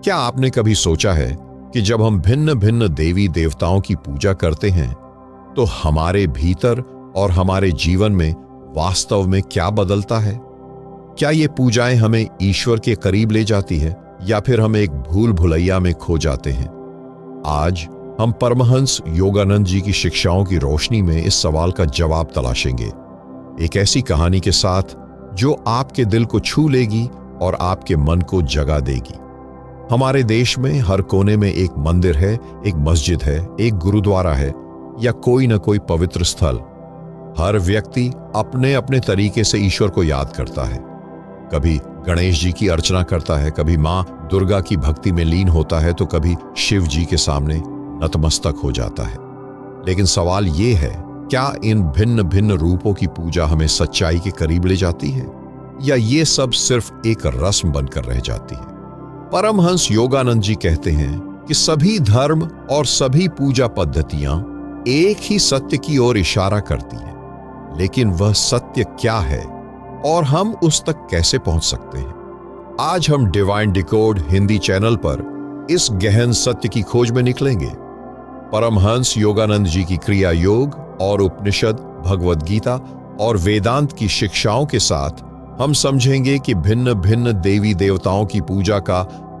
क्या आपने कभी सोचा है कि जब हम भिन्न भिन्न देवी देवताओं की पूजा करते हैं तो हमारे भीतर और हमारे जीवन में वास्तव में क्या बदलता है? क्या ये पूजाएं हमें ईश्वर के करीब ले जाती है या फिर हम एक भूल भुलैया में खो जाते हैं? आज हम परमहंस योगानंद जी की शिक्षाओं की रोशनी में इस सवाल का जवाब तलाशेंगे, एक ऐसी कहानी के साथ जो आपके दिल को छू लेगी और आपके मन को जगा देगी। हमारे देश में हर कोने में एक मंदिर है, एक मस्जिद है, एक गुरुद्वारा है या कोई न कोई पवित्र स्थल। हर व्यक्ति अपने अपने तरीके से ईश्वर को याद करता है। कभी गणेश जी की अर्चना करता है, कभी मां दुर्गा की भक्ति में लीन होता है, तो कभी शिव जी के सामने नतमस्तक हो जाता है। लेकिन सवाल ये है, क्या इन भिन्न भिन्न रूपों की पूजा हमें सच्चाई के करीब ले जाती है या ये सब सिर्फ एक रस्म बनकर रह जाती है? परमहंस योगानंद जी कहते हैं कि सभी धर्म और सभी पूजा पद्धतियां एक ही सत्य की ओर इशारा करती हैं, लेकिन वह सत्य क्या है और हम उस तक कैसे पहुंच सकते हैं? आज हम डिवाइन डिकोड हिंदी चैनल पर इस गहन सत्य की खोज में निकलेंगे। परमहंस योगानंद जी की क्रिया योग और उपनिषद, भगवद गीता और वेदांत की शिक्षाओं के साथ हम समझेंगे कि भिन्न भिन्न देवी देवताओं की पूजा का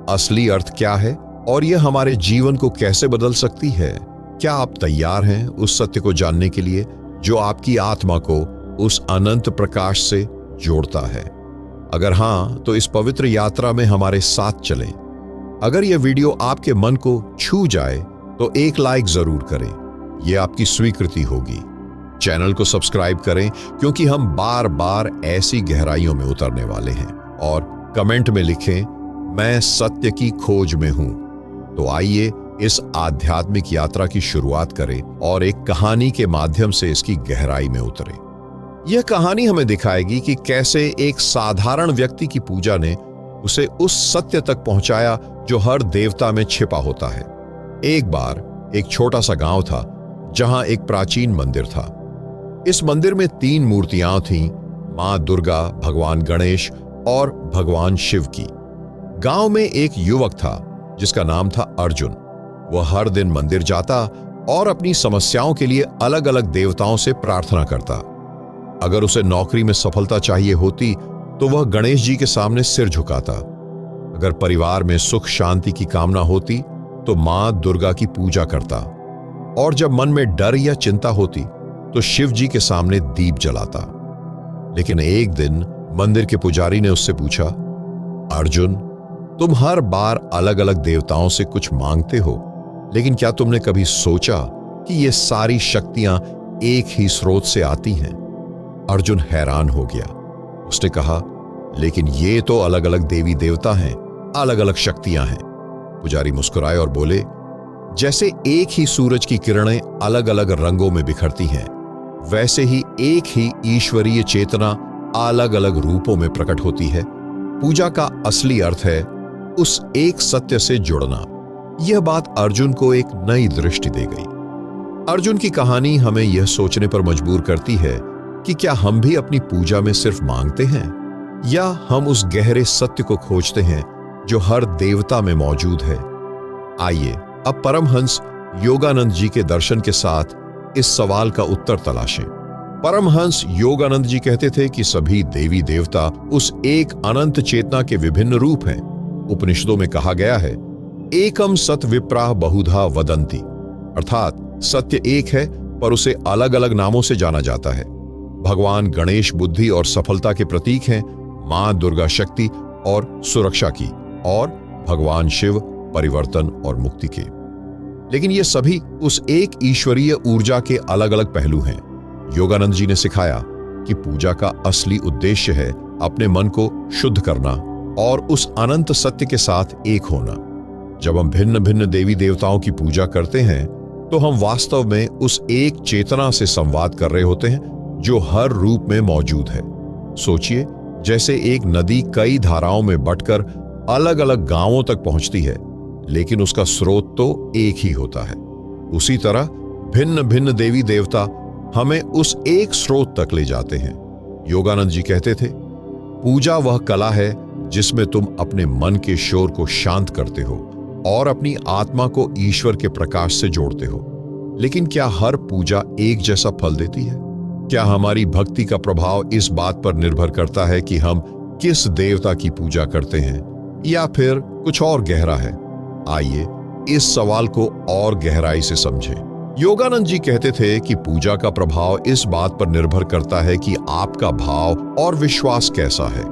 असली अर्थ क्या है और यह हमारे जीवन को कैसे बदल सकती है। क्या आप तैयार हैं उस सत्य को जानने के लिए जो आपकी आत्मा को उस अनंत प्रकाश से जोड़ता है? अगर हां, तो इस पवित्र यात्रा में हमारे साथ चलें। अगर यह वीडियो आपके मन को छू जाए तो एक लाइक जरूर करें, यह आपकी स्वीकृति होगी। चैनल को सब्सक्राइब करें क्योंकि हम बार बार ऐसी गहराइयों में उतरने वाले हैं। और कमेंट में लिखें, मैं सत्य की खोज में हूं। तो आइए इस आध्यात्मिक यात्रा की शुरुआत करें और एक कहानी के माध्यम से इसकी गहराई में उतरें। यह कहानी हमें दिखाएगी कि कैसे एक साधारण व्यक्ति की पूजा ने उसे उस सत्य तक पहुंचाया जो हर देवता में छिपा होता है। एक बार एक छोटा सा गांव था जहां एक प्राचीन मंदिर था। इस मंदिर में 3 मूर्तियां थीं, मां दुर्गा, भगवान गणेश और भगवान शिव की। गांव में एक युवक था जिसका नाम था अर्जुन। वह हर दिन मंदिर जाता और अपनी समस्याओं के लिए अलग अलग देवताओं से प्रार्थना करता। अगर उसे नौकरी में सफलता चाहिए होती तो वह गणेश जी के सामने सिर झुकाता। अगर परिवार में सुख शांति की कामना होती तो मां दुर्गा की पूजा करता। और जब मन में डर या चिंता होती तो शिव जी के सामने दीप जलाता। लेकिन एक दिन मंदिर के पुजारी ने उससे पूछा, अर्जुन, तुम हर बार अलग अलग देवताओं से कुछ मांगते हो, लेकिन क्या तुमने कभी सोचा कि ये सारी शक्तियां एक ही स्रोत से आती हैं? अर्जुन हैरान हो गया। उसने कहा, लेकिन ये तो अलग अलग देवी देवता हैं, अलग अलग शक्तियां हैं। पुजारी मुस्कुराए और बोले, जैसे एक ही सूरज की किरणें अलग अलग रंगों में बिखरती हैं, वैसे ही एक ही ईश्वरीय चेतना अलग अलग रूपों में प्रकट होती है। पूजा का असली अर्थ है उस एक सत्य से जुड़ना। यह बात अर्जुन को एक नई दृष्टि दे गई। अर्जुन की कहानी हमें यह सोचने पर मजबूर करती है कि क्या हम भी अपनी पूजा में सिर्फ मांगते हैं या हम उस गहरे सत्य को खोजते हैं जो हर देवता में मौजूद है। आइए अब परमहंस योगानंद जी के दर्शन के साथ इस सवाल का उत्तर तलाशें। परमहंस योगानंद जी कहते थे कि सभी देवी देवता उस एक अनंत चेतना के विभिन्न रूप हैं। उपनिषदों में कहा गया है, एकम सत विप्राह बहुधा वदंती, अर्थात सत्य एक है पर उसे अलग अलग नामों से जाना जाता है। भगवान गणेश बुद्धि और सफलता के प्रतीक हैं, मां दुर्गा शक्ति और सुरक्षा की, और भगवान शिव परिवर्तन और मुक्ति के। लेकिन ये सभी उस एक ईश्वरीय ऊर्जा के अलग अलग पहलू हैं। योगानंद जी ने सिखाया कि पूजा का असली उद्देश्य है अपने मन को शुद्ध करना और उस अनंत सत्य के साथ एक होना। जब हम भिन्न भिन्न देवी देवताओं की पूजा करते हैं तो हम वास्तव में उस एक चेतना से संवाद कर रहे होते हैं जो हर रूप में मौजूद है। सोचिए, जैसे एक नदी कई धाराओं में बंटकर अलग अलग गांवों तक पहुंचती है, लेकिन उसका स्रोत तो एक ही होता है। उसी तरह भिन्न भिन्न देवी देवता हमें उस एक स्रोत तक ले जाते हैं। योगानंद जी कहते थे, पूजा वह कला है जिसमें तुम अपने मन के शोर को शांत करते हो और अपनी आत्मा को ईश्वर के प्रकाश से जोड़ते हो। लेकिन क्या हर पूजा एक जैसा फल देती है? क्या हमारी भक्ति का प्रभाव इस बात पर निर्भर करता है कि हम किस देवता की पूजा करते हैं, या फिर कुछ और गहरा है? आइए इस सवाल को और गहराई से समझें। योगानंद जी कहते थे कि पूजा का प्रभाव इस बात पर निर्भर करता है कि आपका भाव और विश्वास कैसा है।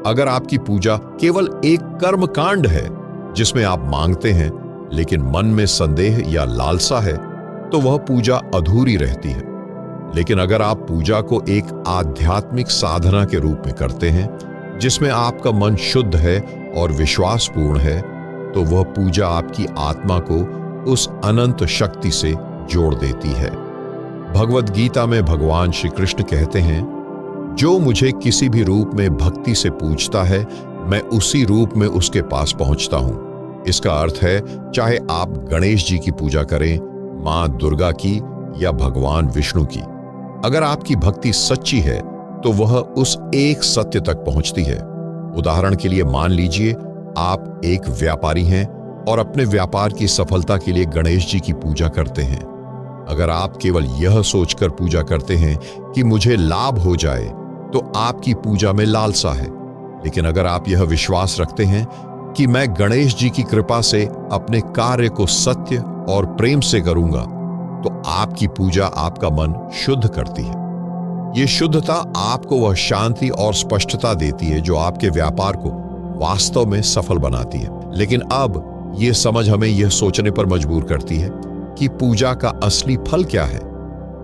अगर आपकी पूजा केवल एक कर्म कांड है जिसमें आप मांगते हैं लेकिन मन में संदेह या लालसा है, तो वह पूजा अधूरी रहती है। लेकिन अगर आप पूजा को एक आध्यात्मिक साधना के रूप में करते हैं जिसमें आपका मन शुद्ध है और विश्वासपूर्ण है, तो वह पूजा आपकी आत्मा को उस अनंत शक्ति से जोड़ देती है। भगवद गीता में भगवान श्री कृष्ण कहते हैं, जो मुझे किसी भी रूप में भक्ति से पूजता है, मैं उसी रूप में उसके पास पहुंचता हूं। इसका अर्थ है, चाहे आप गणेश जी की पूजा करें, मां दुर्गा की या भगवान विष्णु की, अगर आपकी भक्ति सच्ची है तो वह उस एक सत्य तक पहुंचती है। उदाहरण के लिए मान लीजिए आप एक व्यापारी हैं और अपने व्यापार की सफलता के लिए गणेश जी की पूजा करते हैं। अगर आप केवल यह सोचकर पूजा करते हैं कि मुझे लाभ हो जाए, तो आपकी पूजा में लालसा है। लेकिन अगर आप यह विश्वास रखते हैं कि मैं गणेश जी की कृपा से अपने कार्य को सत्य और प्रेम से करूंगा, तो आपकी पूजा आपका मन शुद्ध करती है। ये शुद्धता आपको वह शांति और स्पष्टता देती है जो आपके व्यापार को वास्तव में सफल बनाती है। लेकिन अब यह समझ हमें यह सोचने पर मजबूर करती है कि पूजा का असली फल क्या है।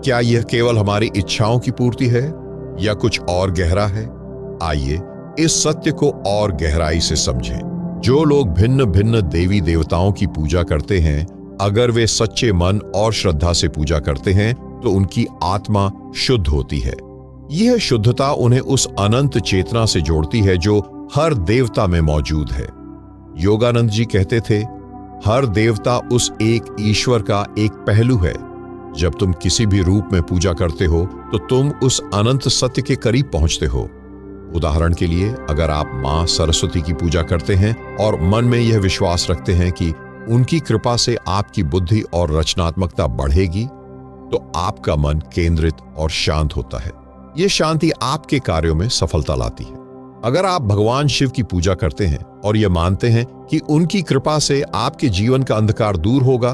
क्या यह केवल हमारी इच्छाओं की पूर्ति है या कुछ और गहरा है? आइए इस सत्य को और गहराई से समझें। जो लोग भिन्न भिन्न देवी देवताओं की पूजा करते हैं, अगर वे सच्चे मन और श्रद्धा से पूजा करते हैं, तो उनकी आत्मा शुद्ध होती है। यह शुद्धता उन्हें उस अनंत चेतना से जोड़ती है जो हर देवता में मौजूद है। योगानंद जी कहते थे, हर देवता उस एक ईश्वर का एक पहलू है। जब तुम किसी भी रूप में पूजा करते हो, तो तुम उस अनंत सत्य के करीब पहुंचते हो। उदाहरण के लिए, अगर आप मां सरस्वती की पूजा करते हैं और मन में यह विश्वास रखते हैं कि उनकी कृपा से आपकी बुद्धि और रचनात्मकता बढ़ेगी, तो आपका मन केंद्रित और शांत होता है। यह शांति आपके कार्यों में सफलता लाती है। अगर आप भगवान शिव की पूजा करते हैं और यह मानते हैं कि उनकी कृपा से आपके जीवन का अंधकार दूर होगा,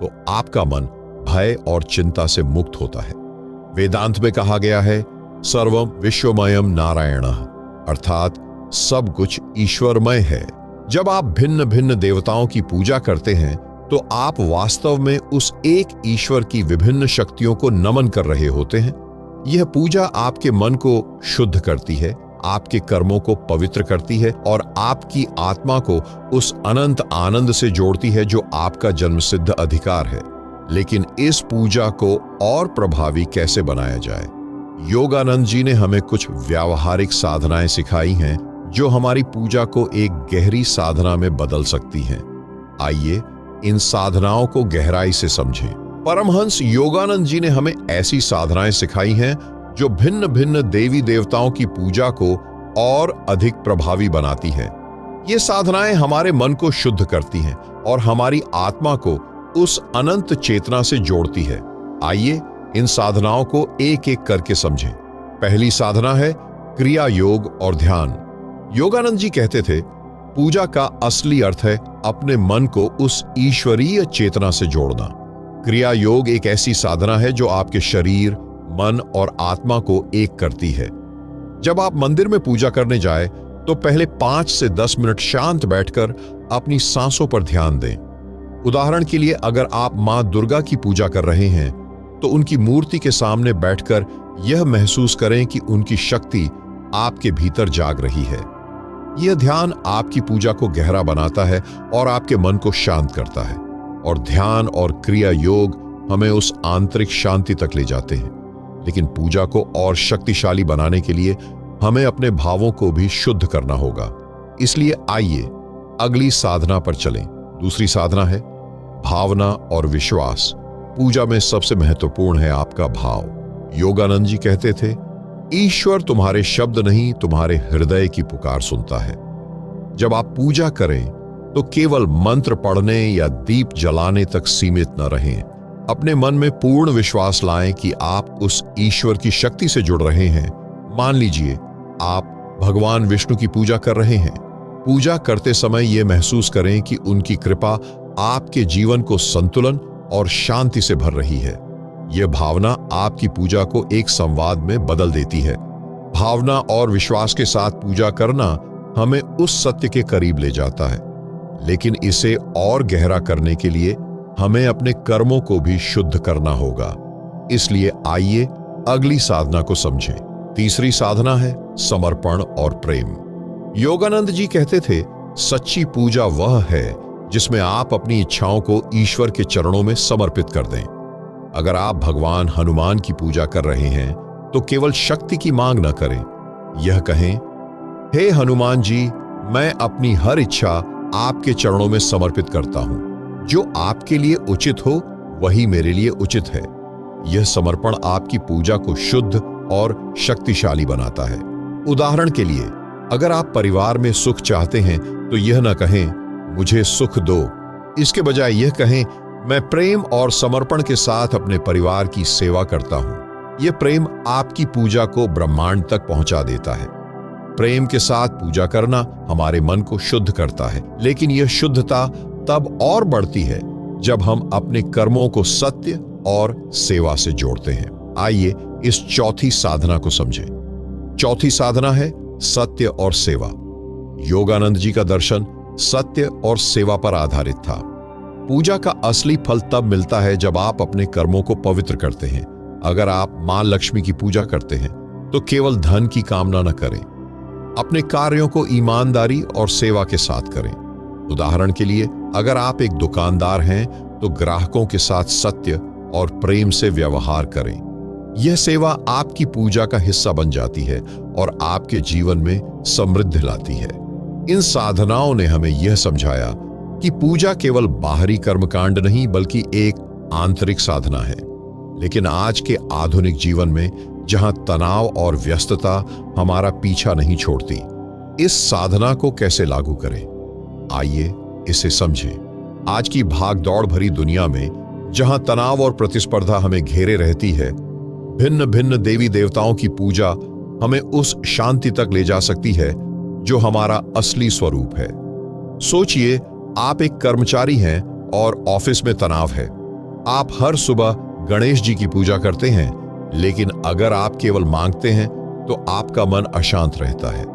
तो आपका मन भय और चिंता से मुक्त होता है। वेदांत में कहा गया है, सर्वम विश्वमयम नारायणः, अर्थात सब कुछ ईश्वरमय है। जब आप भिन्न भिन्न देवताओं की पूजा करते हैं, तो आप वास्तव में उस एक ईश्वर की विभिन्न शक्तियों को नमन कर रहे होते हैं। यह पूजा आपके मन को शुद्ध करती है, आपके कर्मों को पवित्र करती है और आपकी आत्मा को उस अनंत आनंद से जोड़ती है जो आपका जन्मसिद्ध अधिकार है। लेकिन इस पूजा को और प्रभावी कैसे बनाया जाए? योगानंद जी ने हमें कुछ व्यावहारिक साधनाएं सिखाई हैं जो हमारी पूजा को एक गहरी साधना में बदल सकती हैं। आइए इन साधनाओं को गहराई से समझें। परमहंस योगानंद जी ने हमें ऐसी साधनाएं सिखाई हैं जो भिन्न भिन्न देवी देवताओं की पूजा को और अधिक प्रभावी बनाती हैं। ये साधनाएं हमारे मन को शुद्ध करती हैं और हमारी आत्मा को उस अनंत चेतना से जोड़ती है। आइए इन साधनाओं को एक एक करके समझें। पहली साधना है क्रिया योग और ध्यान। योगानंद जी कहते थे, पूजा का असली अर्थ है अपने मन को उस ईश्वरीय चेतना से जोड़ना। क्रिया योग एक ऐसी साधना है जो आपके शरीर, मन और आत्मा को एक करती है। जब आप मंदिर में पूजा करने जाएं, तो पहले 5 से 10 मिनट शांत बैठकर अपनी सांसों पर ध्यान दें। उदाहरण के लिए, अगर आप मां दुर्गा की पूजा कर रहे हैं, तो उनकी मूर्ति के सामने बैठकर यह महसूस करें कि उनकी शक्ति आपके भीतर जाग रही है। यह ध्यान आपकी पूजा को गहरा बनाता है और आपके मन को शांत करता है। और ध्यान और क्रिया योग हमें उस आंतरिक शांति तक ले जाते हैं। लेकिन पूजा को और शक्तिशाली बनाने के लिए हमें अपने भावों को भी शुद्ध करना होगा। इसलिए आइए अगली साधना पर चलें। दूसरी साधना है भावना और विश्वास। पूजा में सबसे महत्वपूर्ण है आपका भाव। योगानंद जी कहते थे, ईश्वर तुम्हारे शब्द नहीं, तुम्हारे हृदय की पुकार सुनता है। जब आप पूजा करें तो केवल मंत्र पढ़ने या दीप जलाने तक सीमित न रहें। अपने मन में पूर्ण विश्वास लाएं कि आप उस ईश्वर की शक्ति से जुड़ रहे हैं। मान लीजिए आप भगवान विष्णु की पूजा कर रहे हैं। पूजा करते समय यह महसूस करें कि उनकी कृपा आपके जीवन को संतुलन और शांति से भर रही है। यह भावना आपकी पूजा को एक संवाद में बदल देती है। भावना और विश्वास के साथ पूजा करना हमें उस सत्य के करीब ले जाता है, लेकिन इसे और गहरा करने के लिए हमें अपने कर्मों को भी शुद्ध करना होगा। इसलिए आइए अगली साधना को समझें। तीसरी साधना है समर्पण और प्रेम। योगानंद जी कहते थे, सच्ची पूजा वह है जिसमें आप अपनी इच्छाओं को ईश्वर के चरणों में समर्पित कर दें। अगर आप भगवान हनुमान की पूजा कर रहे हैं तो केवल शक्ति की मांग न करें। यह कहें, हे हनुमान जी, मैं अपनी हर इच्छा आपके चरणों में समर्पित करता हूं। जो आपके लिए उचित हो वही मेरे लिए उचित है। यह समर्पण आपकी पूजा को शुद्ध और शक्तिशाली बनाता है। उदाहरण के लिए, अगर आप परिवार में सुख चाहते हैं तो यह न कहें, मुझे सुख दो। इसके बजाय यह कहें, मैं प्रेम और समर्पण के साथ अपने परिवार की सेवा करता हूं। यह प्रेम आपकी पूजा को ब्रह्मांड तक पहुंचा देता है। प्रेम के साथ पूजा करना हमारे मन को शुद्ध करता है, लेकिन यह शुद्धता तब और बढ़ती है जब हम अपने कर्मों को सत्य और सेवा से जोड़ते हैं। आइए इस चौथी साधना को समझें। चौथी साधना है सत्य और सेवा। योगानंद जी का दर्शन सत्य और सेवा पर आधारित था। पूजा का असली फल तब मिलता है जब आप अपने कर्मों को पवित्र करते हैं। अगर आप मां लक्ष्मी की पूजा करते हैं तो केवल धन की कामना न करें। अपने कार्यों को ईमानदारी और सेवा के साथ करें। उदाहरण के लिए, अगर आप एक दुकानदार हैं तो ग्राहकों के साथ सत्य और प्रेम से व्यवहार करें। यह सेवा आपकी पूजा का हिस्सा बन जाती है और आपके जीवन में समृद्धि लाती है। इन साधनाओं ने हमें यह समझाया कि पूजा केवल बाहरी कर्मकांड नहीं बल्कि एक आंतरिक साधना है। लेकिन आज के आधुनिक जीवन में जहां तनाव और व्यस्तता हमारा पीछा नहीं छोड़ती, इस साधना को कैसे लागू करें? आइए इसे समझें। आज की भाग-दौड़ भरी दुनिया में जहां तनाव और प्रतिस्पर्धा हमें घेरे रहती है, भिन्न भिन्न देवी देवताओं की पूजा हमें उस शांति तक ले जा सकती है जो हमारा असली स्वरूप है। सोचिए, आप एक कर्मचारी हैं और ऑफिस में तनाव है। आप हर सुबह गणेश जी की पूजा करते हैं, लेकिन अगर आप केवल मांगते हैं तो आपका मन अशांत रहता है।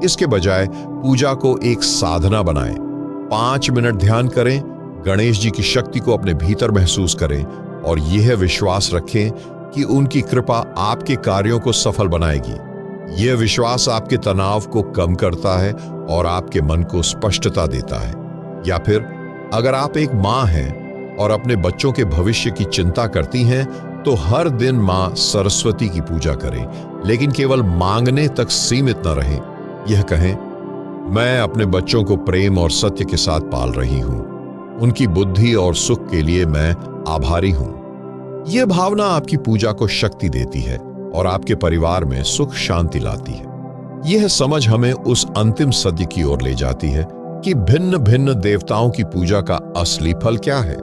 इसके बजाय पूजा को एक साधना बनाएं। 5 मिनट ध्यान करें, गणेश जी की शक्ति को अपने भीतर महसूस करें और यह विश्वास रखें कि उनकी कृपा आपके कार्यों को सफल बनाएगी। यह विश्वास आपके तनाव को कम करता है और आपके मन को स्पष्टता देता है। या फिर अगर आप एक मां हैं और अपने बच्चों के भविष्य की चिंता करती हैं तो हर दिन मां सरस्वती की पूजा करें, लेकिन केवल मांगने तक सीमित न रहें। यह कहें, मैं अपने बच्चों को प्रेम और सत्य के साथ पाल रही हूं। उनकी बुद्धि और सुख के लिए मैं आभारी हूं। यह भावना आपकी पूजा को शक्ति देती है और आपके परिवार में सुख शांति लाती है। यह समझ हमें उस अंतिम सत्य की ओर ले जाती है कि भिन्न भिन्न देवताओं की पूजा का असली फल क्या है।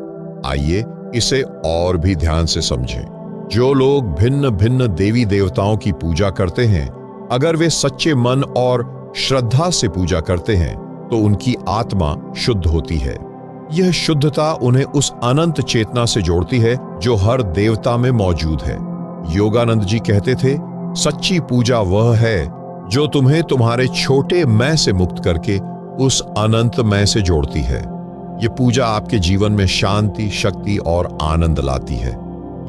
आइए इसे और भी ध्यान से समझें। जो लोग भिन्न भिन्न देवी देवताओं की पूजा करते हैं, अगर वे सच्चे मन और श्रद्धा से पूजा करते हैं तो उनकी आत्मा शुद्ध होती है। यह शुद्धता उन्हें उस अनंत चेतना से जोड़ती है जो हर देवता में मौजूद है। योगानंद जी कहते थे, सच्ची पूजा वह है जो तुम्हें तुम्हारे छोटे मैं से मुक्त करके उस अनंत मैं से जोड़ती है। ये पूजा आपके जीवन में शांति, शक्ति और आनंद लाती है।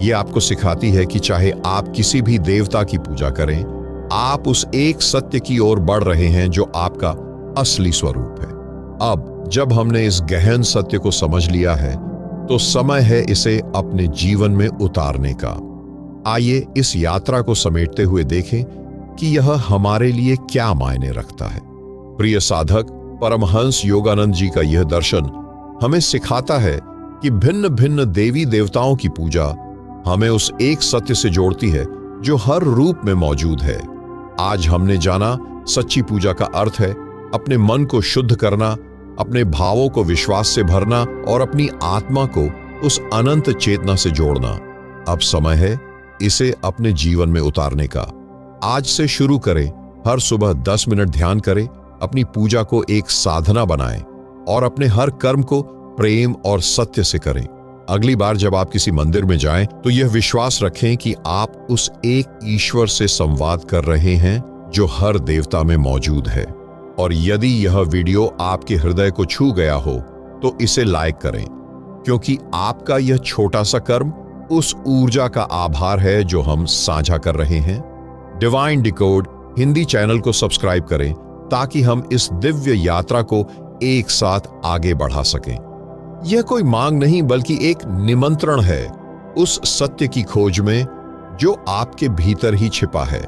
ये आपको सिखाती है कि चाहे आप किसी भी देवता की पूजा करें, आप उस एक सत्य की ओर बढ़ रहे हैं जो आपका असली स्वरूप है। अब जब हमने इस गहन सत्य को समझ लिया है तो समय है इसे अपने जीवन में उतारने का। आइए इस यात्रा को समेटते हुए देखें कि यह हमारे लिए क्या मायने रखता है। प्रिय साधक, परमहंस योगानंद जी का यह दर्शन हमें सिखाता है कि भिन्न भिन्न देवी देवताओं की पूजा हमें उस एक सत्य से जोड़ती है जो हर रूप में मौजूद है। आज हमने जाना, सच्ची पूजा का अर्थ है अपने मन को शुद्ध करना, अपने भावों को विश्वास से भरना और अपनी आत्मा को उस अनंत चेतना से जोड़ना। अब समय है इसे अपने जीवन में उतारने का। आज से शुरू करें। हर सुबह 10 मिनट ध्यान करें, अपनी पूजा को एक साधना बनाएं और अपने हर कर्म को प्रेम और सत्य से करें। अगली बार जब आप किसी मंदिर में जाएं तो यह विश्वास रखें कि आप उस एक ईश्वर से संवाद कर रहे हैं जो हर देवता में मौजूद है। और यदि यह वीडियो आपके हृदय को छू गया हो तो इसे लाइक करें, क्योंकि आपका यह छोटा सा कर्म उस ऊर्जा का आभार है जो हम साझा कर रहे हैं। डिवाइन डिकोड हिंदी चैनल को सब्सक्राइब करें ताकि हम इस दिव्य यात्रा को एक साथ आगे बढ़ा सकें। यह कोई मांग नहीं बल्कि एक निमंत्रण है उस सत्य की खोज में जो आपके भीतर ही छिपा है।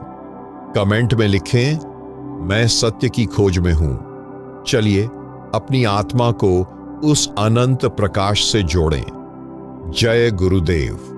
कमेंट में लिखें, मैं सत्य की खोज में हूं। चलिए अपनी आत्मा को उस अनंत प्रकाश से जोड़ें। जय गुरुदेव।